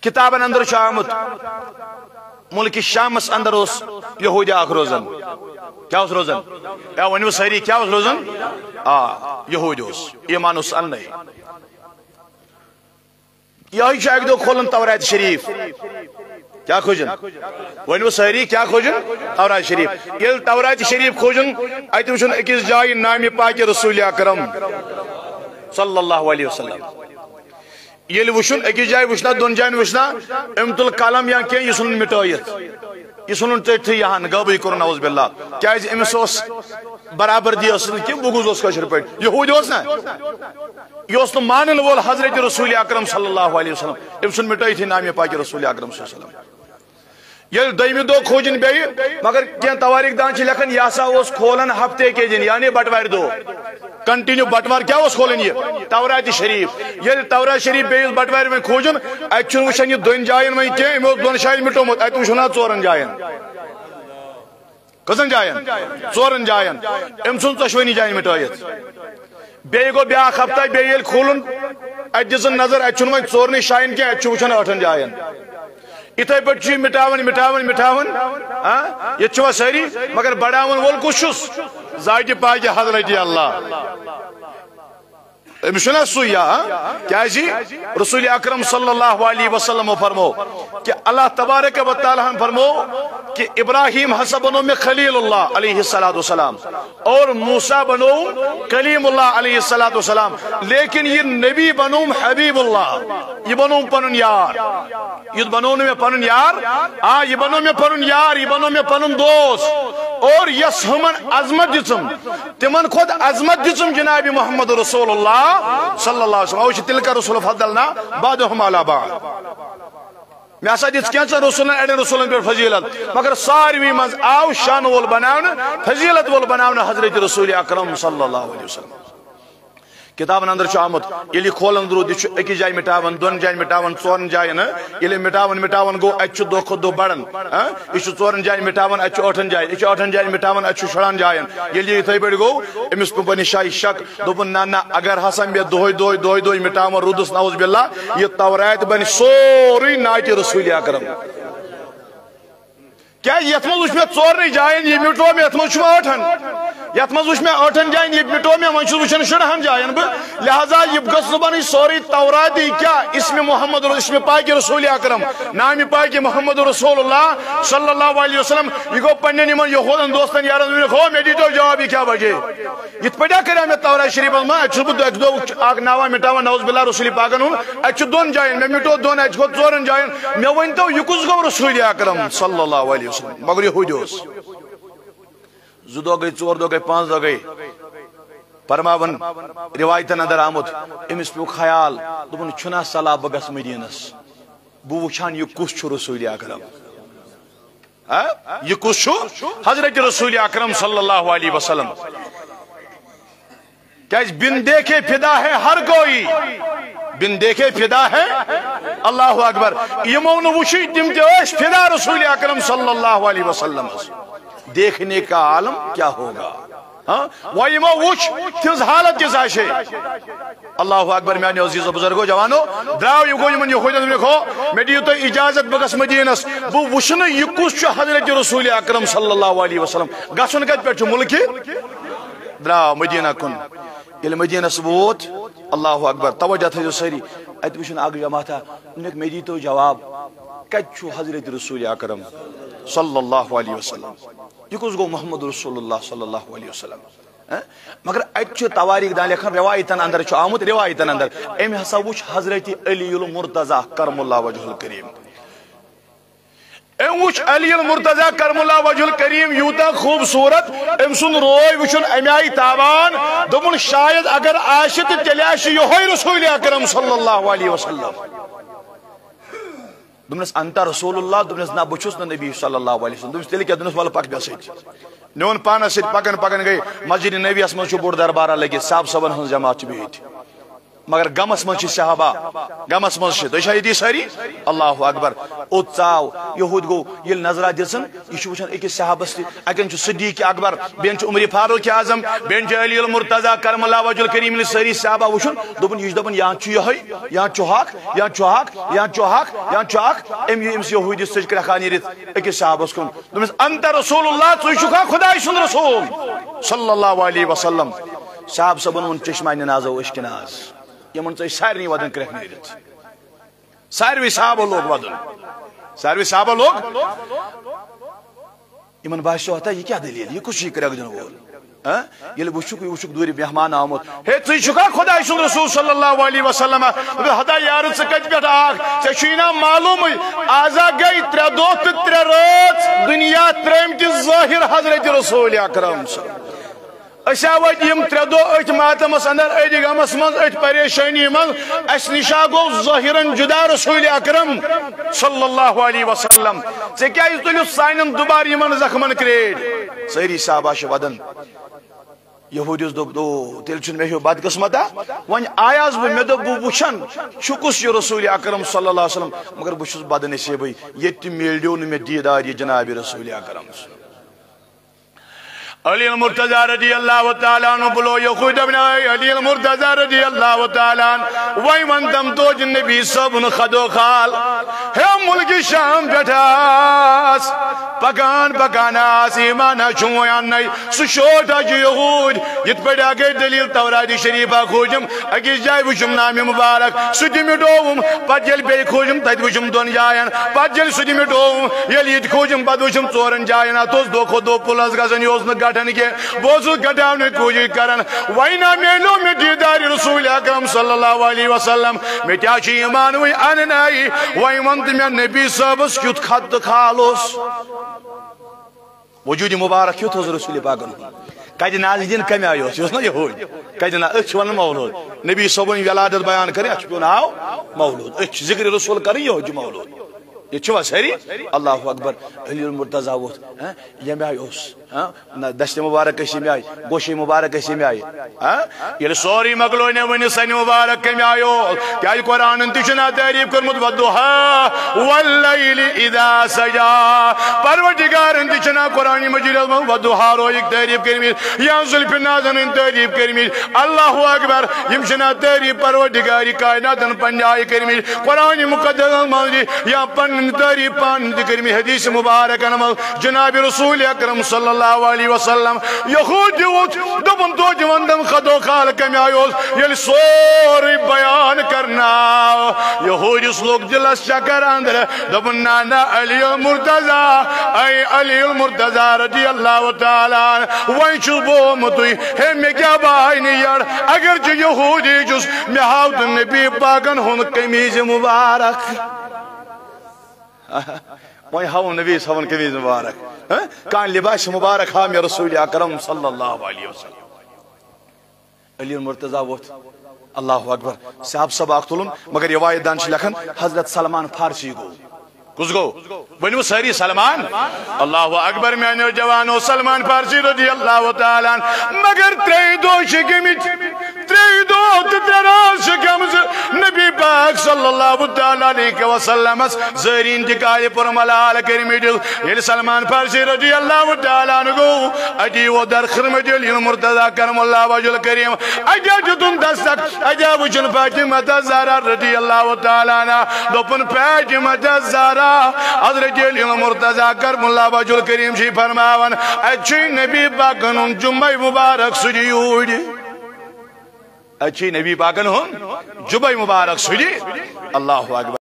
کتابن اندر آمت ملک شامس اندر اس یہودی اخ روزن کیا اس روزن یا ونیو ساری کیا اس روزن یہودی اس ایمان اس ان نہیں یہی شاید دو کھولن تورات شریف کیا کھوجن ونیو ساری کیا کھوجن تورات شریف یہ تورات شریف کھوجن ایت وچھن اکس جائے نام پاک رسول اکرم صلی اللہ علیہ وسلم یہ وشن اکس جائے وشنا دون جائن وشنا امت الکلام یا کیا یہ سنن مٹائیت یہ سنن تھی یہاں غبی کرن نعوذ باللہ کیا امس اس برابر دی اس کہ بغض اس کشر پہ یہودی اس نا یہ اس مانن وول حضرت رسول اکرم صلی اللہ علیہ وسلم ام سن مٹائی تھی نام پاک رسول اکرم صلی اللہ علیہ وسلم یہ دویمی دو کھوجن بے مگر کیا تواریخ دان چھ لکھن یہ سا اس کھولن ہفتے کے دن یعنی بٹوار دو کنٹینیو بٹوار کیا اس کھولن یہ تورات شریف یہ تورات شریف بے بٹوار میں کھوجن اچھن وشن یہ دون جائن میں کیا امو دون شاید مٹومت ایت وشنا چورن جائن کسن جائن چورن جائن ام سن تشوینی جائن مٹویت بے گو بیا ہفتہ بے یہ کھولن ایت جسن نظر اچھن میں چورنی شائن کیا اچھن وشن اٹھن جائن اتھے پہ مٹاون یہ چھوا ساری مگر بڑاون وول کشس ذات پاک حضرت اللہ مشنا سویا کیا جی رسول اکرم صلی اللہ علیہ وسلم فرمو کہ اللہ تبارک و تعالیٰ فرمو کہ ابراہیم ہسا بنو میں خلیل اللہ علیہ السلام اور موسیٰ بنو کلیم اللہ علیہ السلام لیکن یہ نبی بنو حبیب اللہ یہ بنو پنن یار یہ بنو میں پنن یار یہ بنو میں پنن یار یہ بنو میں پنن دوست اور یس ہمن عظمت جسم تمن خود عظمت جسم جناب محمد رسول اللہ صلی اللہ علیہ وسلم اوش تلک رسول فضلنا بعدهم علی بعض میں ایسا جس کینسا رسولن ایڈن رسولن پر فضیلت مگر ساروی مز آو شان وول بناون فضیلت وول بناون حضرت رسول اکرم صلی اللہ علیہ وسلم کتابن اندر چھ آمت یلی کھولن درود یہ اکس جائے مٹاون دون جائے مٹاون ژورن جائن یلی مٹاون گو اتھ دو کھت دو بڑن یہ ژورن جائن مٹاون اتھ ٲٹھن جائن یہ ٲٹھن جائن مٹاون اتھ شڑان جائن یلی اتھے پہ گو امس پہ بنی شاہی شک دوپن نا اگر ہسا مے دہے مٹاون رودس نعوذ باللہ یہ تورات بن سوری ناچ رسول اکرم کیا یت مز وچ میں ژورنی جائن یہ مٹو میں یت مز ٲٹھن یت مز وچ میں ٲٹھن جائن یہ مٹو میں ون وچن شڑہن جائن لہذا یہ گژھ بن سوری توراتی کیا اسم محمد اسم پاک رسول اکرم نام پاک محمد رسول اللہ صلی اللہ علیہ وسلم یہ گو پنن یمن یہودن دوستن یارن ہو میں دیتو جواب کیا وجہ یت پڑا کرا میں تورات شریف میں اچھ بد دو اک ناوا مٹاوا نعوذ باللہ رسول پاک ہن اچھ دون جائن میں مٹو دون اچھ گو ژورن جائن میں ونتو یہ کس گو رسول اکرم صلی اللہ علیہ وسلم مگر یہ ہوجوس زو دو گئی ژور دو گئی پانچ دو گئی فرماون روایتن اندر آمد امس پیو خیال دپن چھنا صلاح بگس مدینس بو وچھان یہ کس چھو رسول اکرم یہ کس چھو حضرت رسول اکرم صلی اللہ علیہ وسلم کیا بن دیکھے فدا ہے ہر کوئی بن دیکھے فدا ہے اللہ اکبر یمون وشی تم تیش فدا رسول اکرم صلی اللہ علیہ وسلم دیکھنے کا عالم کیا ہوگا وہ یمو وچ تز حالت کس آشے اللہ اکبر میانی عزیز و بزرگو جوانو دراو یہ گو یمن یہ خویدن لکھو میں دیو تو اجازت بگس مدینس بو وشن یہ کس چو حضرت رسول اکرم صلی اللہ علیہ وسلم گسن کت پیٹھ ملکی دراو مدینہ کن یہ مدینہ سبوت اللہ اکبر توجہ تھا جو سری ایت وشن آگ جماعتا انہیں میں دیتو جواب کت چو حضرت رسول اکرم صلی اللہ علیہ وسلم یہ کس گو محمد رسول اللہ صلی اللہ علیہ وسلم مگر اتچ تواریخ دان لکھن روایتن اندر چھ آمد روایتن اندر ایم ہسا وچ حضرت علی المرتضی کرم اللہ وجہ الکریم ام وچ علی المرتضی کرم اللہ وجہ الکریم یوتا خوبصورت ام سن روی وچن امیائی تابان دمون شاید اگر آشت تلیاشی یہوی رسول اکرم صلی اللہ علیہ وسلم دمنس انتا رسول اللہ دمنس نا بچوس نا نبی صلی اللہ علیہ وسلم دمنس تیلی کیا دمنس والا پاک بیسیج نیون پانا سیٹ پاکن گئی مسجد نبی اسمان چو بور دربارہ لگی صاحب سبن ہن جماعت بیت مگر غمس من صحابہ غمس من تو یہ ساری اللہ اکبر اوت ژاو یہود گو یل نظرہ دسن یہ وچھان أکس صحابس اکن صدیق اکبر بین عمر فاروق اعظم بین علی المرتضی کرم اللہ وجہ الکریم ساری صحابہ وچھن دپن یہ دپن یا یا چوہاک یا چوہاک یا چوہاک یا چوہاک امس یہودی سج کرکھا نیرت أکس صحابس کن دپس انت رسول اللہ ژٕ چھُکھا خداے سُنٛد رسول صلی اللہ علیہ وسلم صاحب صبن ون چشمہ نازو اشکناز یمن ژٕ سارنی ودن کرکھ نیرت ساروی صحابہ لوگ ودن ساروی صحابہ لوگ یمن باسیو ہتا یہ کیا دلیل یہ کچھ کرک دن وول یل وچھک دوری مہمان آمت ہے ژٕ چھُکھا خداے سُنٛد رسول صلی اللہ علیہ وسلم ہتا یار ژٕ کتہِ پٮ۪ٹھ آکھ ژےٚ چھُے نا معلومٕے آزا گٔے 3 دۄہ تہٕ 3 رٲژ دنیا ترٲمتِس ظٲہر حضرت رسول اکرم أسۍ آوت یم 3 دۄہ أتھۍ ماتمس اندر أتھۍ غمس منٛز أتھۍ پریشٲنی منٛز اَسہِ نِشا گوٚو ظٲہرن جدا رسول اکرم صلی اللہ علیہ وسلم ژےٚ کیازِ تُلِتھ سانٮ۪ن دُبار یمن زخمن کریڈ سٲری صحابہ چھِ ودان یہودیس دوٚپ دو تیٚلہِ چھُنہٕ مےٚ ہیوٗ بدقسمتا وۄنۍ آیاس بہٕ مےٚ دوٚپ بہٕ وٕچھن چھُکُس یہِ رسول اکرم صلی اللہ علیہ وسلم مگر بہٕ چھُس بدنصیٖبٕے ییٚتہِ تہِ میلیو نہٕ مےٚ دیٖدار یہِ جناب رسول اکرم علی المرتضی رضی اللہ تعالیٰ عنہ بلو یخود ابن علی المرتضی رضی اللہ تعالیٰ عنہ وی وندم تو جنبی صبن خدو خال ہے ملک شام پٹھاس پکان پکاناس ایمانا چونیان نئی سشوٹا جو یہود یت پڑا گئی دلیل تورات شریفہ کھوجم اکیس جائے وشم نام مبارک سدی مٹوم پت جل بے کھوجم تیت وشم دون جائن پت جل سدی مٹوم یل یت کھوجم پت وشم چورن جائن توس دو خود دو پلس گزن یوزن گٹن کے بوزو گٹاونے کوشش کرن وینا میلو میں دیدار رسول اکرم صلی اللہ علیہ وسلم میں تیاچی ایمان وی اننائی وی منت میں نبی صاحبس کیت خط خالوس وجود مبارک کیت حضر رسول پاکن کج نازدین کمی آئیوس یوس نا یہود کج نا اچھ ون مولود نبی صاحبن ولادت بیان کرے اچھ پیون آو مولود اچھ ذکر رسول کرے یہود مولود یہ چھوا سہری اللہ اکبر علی المرتضی ووت یہ میں آئیوس دشت مبارک کسی میں آئی گوشی مبارک کسی میں آئی یہ سوری مقلوئی نے ونی سنی مبارک کمی آئیو کیا یہ قرآن انتشنا تعریف کرمت ودوہا واللیل اذا سجا پروردگار انتشنا قرآن مجید ودوہا رو ایک تعریف کرمت یا ظلف نازن ان تعریف کرمت اللہ اکبر یمشنا تعریف پروردگاری کائناتن پنجائی کرمت قرآن مقدس ماضی یا پن تعریف پان کرمت حدیث مبارک جناب رسول اکرم صلی اللہ علیہ وسلم یہود دیوت دبن تو جوندم خدو خال کمی آئیوز یل سوری بیان کرنا یہود اس لوگ دلس چکر اندر دبن نانا علی المرتضی اے علی المرتضی رضی اللہ تعالیٰ وین چھو بو متوی ہے میں کیا بائنی یار اگر جو یہودی جس میں ہاؤت نبی پاکن ہن کمیز مبارک وہیں ہاؤں نبی صاحب کمیز مبارک کان لباس مبارک ہاں میں رسول اکرم صلی اللہ علیہ وسلم علی المرتضی ووت اللہ اکبر صاحب سباق تلن مگر روایت دان چھ لکھن حضرت سلمان فارسی گو کس گو ونیو ساری سلمان اللہ اکبر میں نے جوانو سلمان فارسی رضی اللہ تعالیٰ مگر 3 دو شکمت 3 دو تتراز شکمز نبی پاک صلی اللہ تعالیٰ علیہ وسلم زہری انتقال پر ملال کرمیدل یہ سلمان فارسی رضی اللہ تعالیٰ گو اجی وہ در خرمدل یہ مرتضی کرم اللہ وجہ الکریم اجا جتن دستک اجا وچن فاطمہ زہرا رضی اللہ تعالیٰ دوپن فاطمہ زہرا حضرت علی المرتضی کرم اللہ وجہ الکریم شی فرماون اچھی نبی پاکن جمعہ مبارک سجیوڑ اچھی نبی پاکن جمعہ مبارک سجی اللہ اکبر